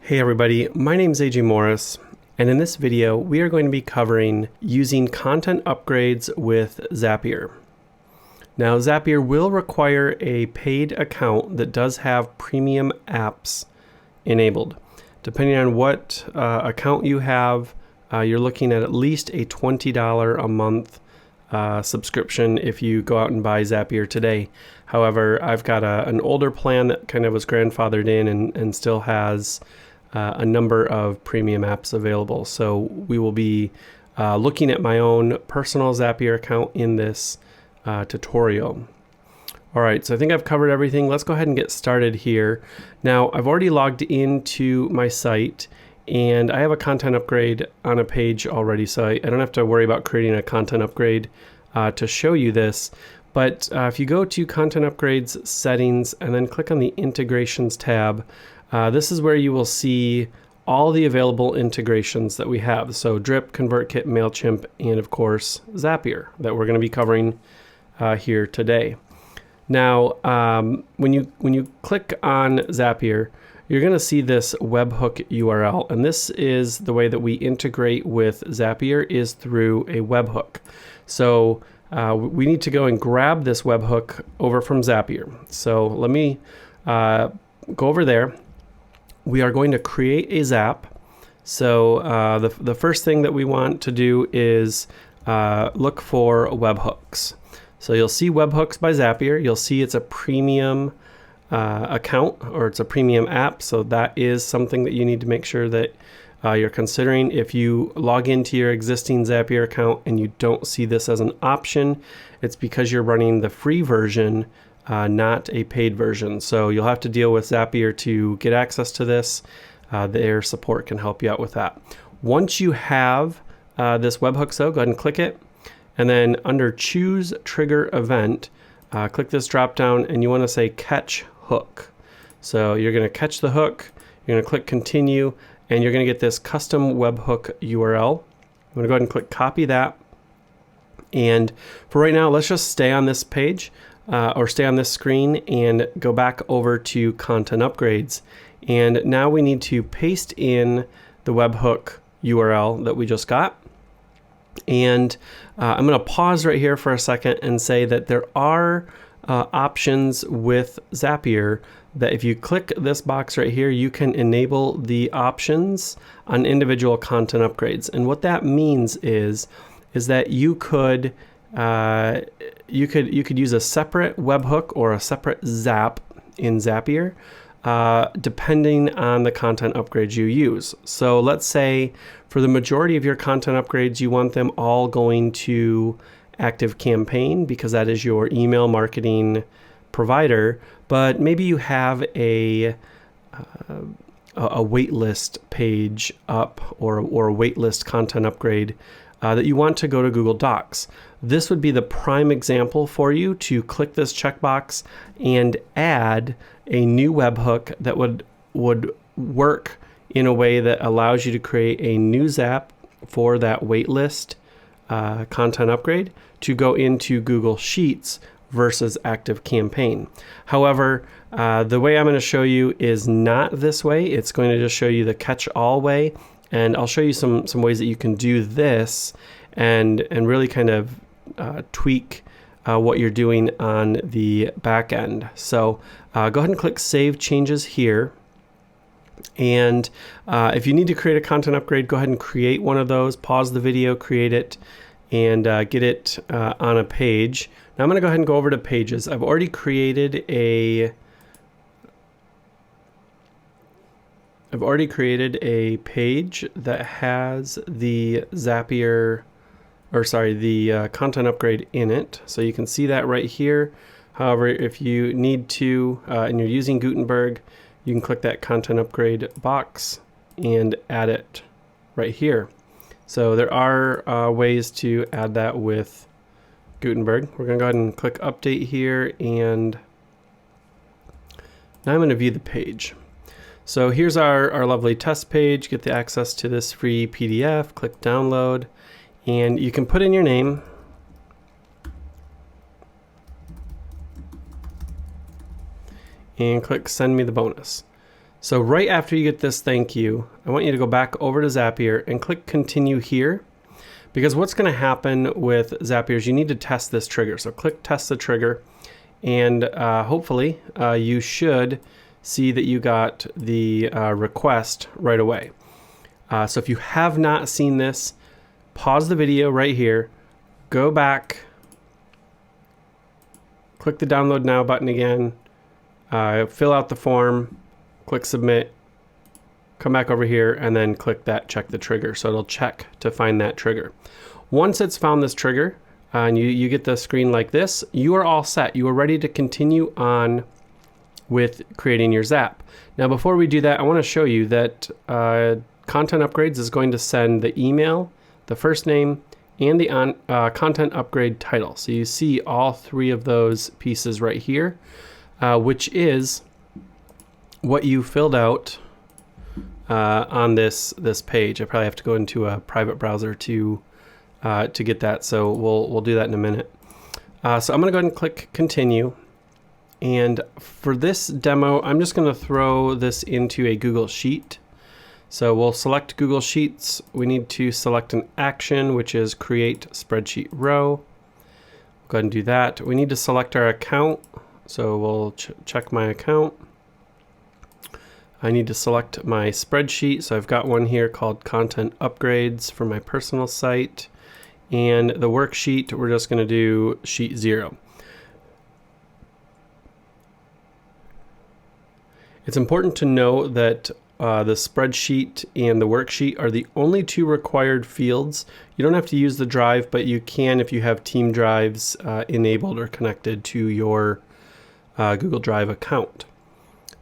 Hey everybody, my name is AJ Morris, and in this video we are going to be covering using content upgrades with Zapier. Now Zapier will require a paid account that does have premium apps enabled. Depending on what account you have, you're looking at least a $20 a month subscription if you go out and buy Zapier today. However, I've got an older plan that kind of was grandfathered in and still has a number of premium apps available. So we will be looking at my own personal Zapier account in this tutorial. All right, so I think I've covered everything. Let's go ahead and get started here. Now, I've already logged into my site and I have a content upgrade on a page already, so I don't have to worry about creating a content upgrade to show you this. But if you go to Content Upgrades, Settings, and then click on the Integrations tab, this is where you will see all the available integrations that we have. So Drip, ConvertKit, MailChimp, and of course Zapier that we're going to be covering here today. Now, when you click on Zapier, you're going to see this webhook URL, and this is the way that we integrate with Zapier is through a webhook. So we need to go and grab this webhook over from Zapier. So let me go over there. We are going to create a Zap. So the first thing that we want to do is look for webhooks. So you'll see webhooks by Zapier. You'll see it's a premium account, or it's a premium app. So that is something that you need to make sure that you're considering. If you log into your existing Zapier account and you don't see this as an option, it's because you're running the free version, not a paid version. So you'll have to deal with Zapier to get access to this. Their support can help you out with that. Once you have this webhook, so go ahead and click it. And then under Choose Trigger Event, click this drop down and you want to say Catch Hook. So you're going to catch the hook, you're going to click Continue, and you're going to get this custom webhook URL. I'm going to go ahead and click Copy that. And for right now, let's just stay on this page or stay on this screen and go back over to Content Upgrades. And now we need to paste in the webhook URL that we just got. And I'm going to pause right here for a second and say that there are options with Zapier that if you click this box right here, you can enable the options on individual content upgrades. And what that means is that you could use a separate webhook or a separate Zap in Zapier depending on the content upgrades you use. So let's say for the majority of your content upgrades, you want them all going to ActiveCampaign because that is your email marketing provider, but maybe you have a waitlist page up or a waitlist content upgrade that you want to go to Google Docs. This would be the prime example for you to click this checkbox and add a new webhook that would work in a way that allows you to create a new Zap for that waitlist content upgrade to go into Google Sheets versus ActiveCampaign. However, the way I'm going to show you is not this way. It's going to just show you the catch-all way, and I'll show you some ways that you can do this and really kind of tweak what you're doing on the back end. So go ahead and click Save Changes here. And if you need to create a content upgrade, go ahead and create one of those. Pause the video, create it, and get it on a page. Now I'm going to go ahead and go over to Pages. I've already created a page that has the Zapier, or sorry, the content upgrade in it. So you can see that right here. However, if you need to, and you're using Gutenberg, you can click that content upgrade box and add it right here. So there are ways to add that with Gutenberg. We're going to go ahead and click Update here, and now I'm going to view the page. So here's our lovely test page. Get the access to this free PDF. Click Download, and you can put in your name. And click Send Me the Bonus. So right after you get this thank you, I want you to go back over to Zapier and click continue here, because what's going to happen with Zapier is you need to test this trigger. So click test the trigger, and hopefully you should see that you got the request right away. So if you have not seen this, pause the video right here, go back, click the download now button again, fill out the form, click submit, come back over here, and then click that check the trigger. So it'll check to find that trigger. Once it's found this trigger and you get the screen like this, you are all set. You are ready to continue on with creating your Zap. Now before we do that, I want to show you that Content Upgrades is going to send the email, the first name, and the content upgrade title. So you see all three of those pieces right here, which is what you filled out on this page. I probably have to go into a private browser to get that, so we'll do that in a minute. So I'm going to go ahead and click continue. And for this demo, I'm just going to throw this into a Google Sheet. So we'll select Google Sheets. We need to select an action, which is create spreadsheet row. Go ahead and do that. We need to select our account. So we'll check my account. I need to select my spreadsheet. So I've got one here called Content Upgrades for my personal site. And the worksheet, we're just going to do sheet 0. It's important to know that the spreadsheet and the worksheet are the only two required fields. You don't have to use the drive, but you can if you have Team Drives enabled or connected to your Google Drive account.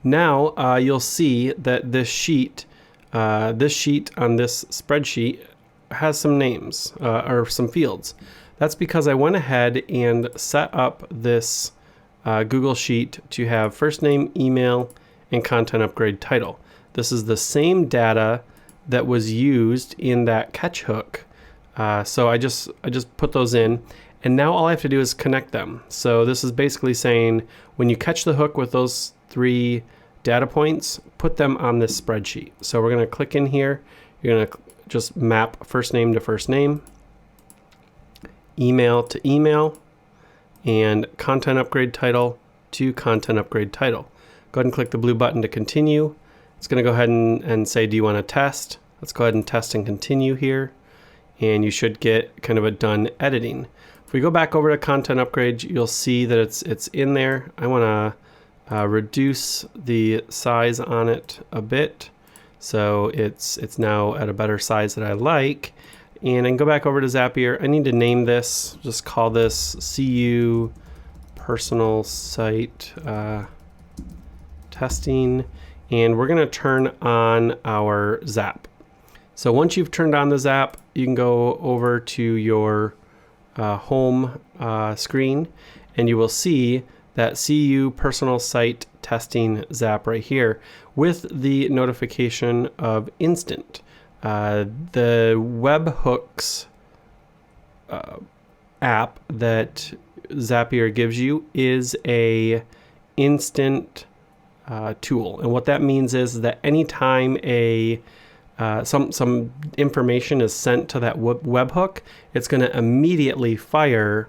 Now you'll see that this sheet on this spreadsheet has some names or some fields. That's because I went ahead and set up this Google Sheet to have first name, email, and content upgrade title. This is the same data that was used in that catch hook. So I just put those in, and now all I have to do is connect them. So this is basically saying when you catch the hook with those 3 data points, put them on this spreadsheet. So we're going to click in here. You're going to just map first name to first name, email to email, and content upgrade title to content upgrade title. Go ahead and click the blue button to continue. It's going to go ahead and say, do you want to test? Let's go ahead and test and continue here. And you should get kind of a done editing. If we go back over to content upgrade, you'll see that it's in there. I want to reduce the size on it a bit. So it's now at a better size that I like. And I can go back over to Zapier. I need to name this, just call this CU personal site testing, and we're going to turn on our Zap. So once you've turned on the Zap, you can go over to your home screen, and you will see that CU personal site testing Zap right here with the notification of instant. The webhooks app that Zapier gives you is a instant tool, and what that means is that anytime some information is sent to that webhook, it's going to immediately fire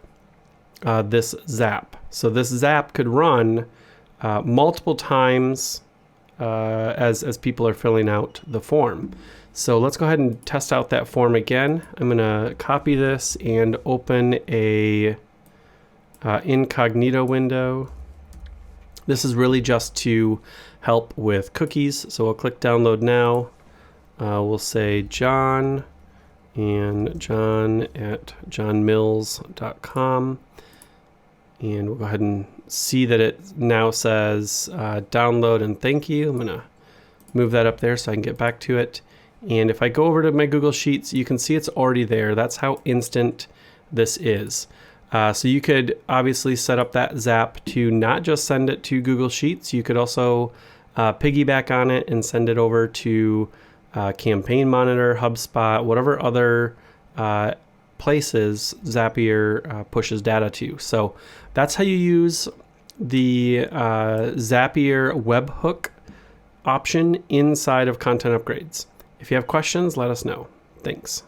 this Zap. So this Zap could run multiple times as people are filling out the form. So let's go ahead and test out that form again. I'm going to copy this and open a incognito window. This is really just to help with cookies. So we'll click download now. We'll say John and John at johnmills.com. And we'll go ahead and see that it now says download and thank you. I'm going to move that up there so I can get back to it. And if I go over to my Google Sheets, you can see it's already there. That's how instant this is. So you could obviously set up that Zap to not just send it to Google Sheets. You could also piggyback on it and send it over to Campaign Monitor, HubSpot, whatever other places Zapier pushes data to. So that's how you use the Zapier webhook option inside of content upgrades. If you have questions, let us know. Thanks.